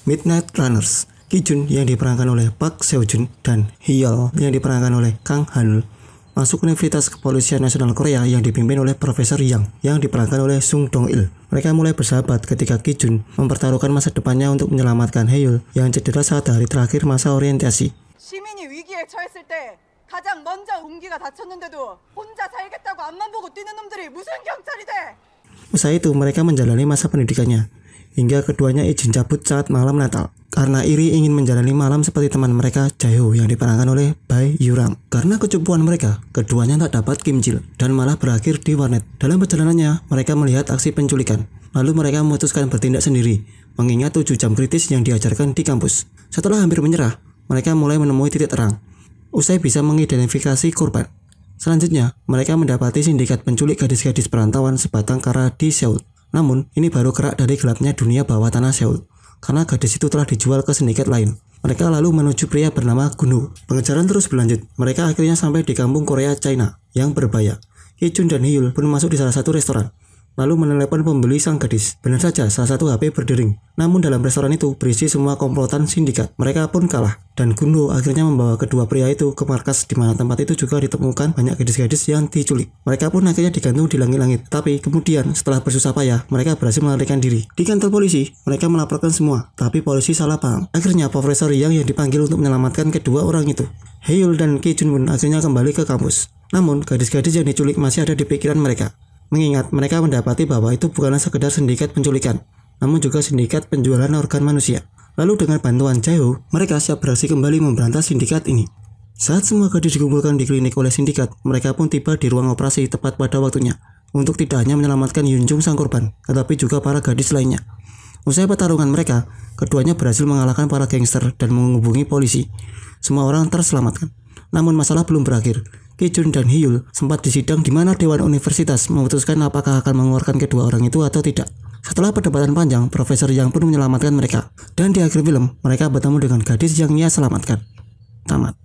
Midnight Runners. Ki-jun yang diperankan oleh Park Seo-joon dan Hye-yeol yang diperankan oleh Kang Han-ul masuk Universitas Kepolisian Nasional Korea yang dipimpin oleh Profesor Yang yang diperankan oleh Sung Dong-il. Mereka mulai bersahabat ketika Ki-jun mempertaruhkan masa depannya untuk menyelamatkan Hye-yeol yang cedera saat hari terakhir masa orientasi. 시민이 위기에 처했을 때 가장 먼저 동기가 다쳤는데도 혼자 살겠다고 앞만 보고 뛰는 놈들이 무슨 경찰이 돼? Usai itu mereka menjalani masa pendidikannya hingga keduanya izin cabut saat malam Natal karena iri ingin menjalani malam seperti teman mereka Jae-ho yang diperankan oleh Bae Yu-rang. Karena kecupuan mereka, keduanya tak dapat kimchil dan malah berakhir di warnet. Dalam perjalanannya, mereka melihat aksi penculikan. Lalu mereka memutuskan bertindak sendiri, mengingat 7 jam kritis yang diajarkan di kampus. Setelah hampir menyerah, mereka mulai menemui titik terang. Usai bisa mengidentifikasi korban. Selanjutnya, mereka mendapati sindikat penculik gadis-gadis perantauan sebatang kara di Seoul. Namun, ini baru kerak dari gelapnya dunia bawah tanah Seoul, karena gadis itu telah dijual ke sindikat lain. Mereka lalu menuju pria bernama Gun-ho. Pengejaran terus berlanjut. Mereka akhirnya sampai di kampung Korea China yang berbahaya. Ki-jun dan Hye-yeol pun masuk di salah satu restoran, lalu menelepon pembeli sang gadis. Benar saja, salah satu HP berdering. Namun dalam restoran itu berisi semua komplotan sindikat. Mereka pun kalah, dan Gun-ho akhirnya membawa kedua pria itu ke markas di mana tempat itu juga ditemukan banyak gadis-gadis yang diculik. Mereka pun akhirnya digantung di langit-langit. Tapi kemudian setelah bersusah payah, mereka berhasil melarikan diri. Di kantor polisi, mereka melaporkan semua, tapi polisi salah paham. Akhirnya Profesor Yang yang dipanggil untuk menyelamatkan kedua orang itu. Hye-yeol dan Ki-jun pun akhirnya kembali ke kampus. Namun gadis-gadis yang diculik masih ada di pikiran mereka. Mengingat mereka mendapati bahwa itu bukanlah sekedar sindikat penculikan, namun juga sindikat penjualan organ manusia. Lalu dengan bantuan Jae-ho, mereka siap beraksi kembali memberantas sindikat ini. Saat semua gadis dikumpulkan di klinik oleh sindikat, mereka pun tiba di ruang operasi tepat pada waktunya, untuk tidak hanya menyelamatkan Yunjung sang korban, tetapi juga para gadis lainnya. Usai pertarungan mereka, keduanya berhasil mengalahkan para gangster dan menghubungi polisi. Semua orang terselamatkan. Namun masalah belum berakhir. Ki-jun dan Hye-yeol sempat disidang di mana Dewan Universitas memutuskan apakah akan mengeluarkan kedua orang itu atau tidak. Setelah perdebatan panjang, Profesor Yang pun menyelamatkan mereka. Dan di akhir film, mereka bertemu dengan gadis yang ia selamatkan. Tamat.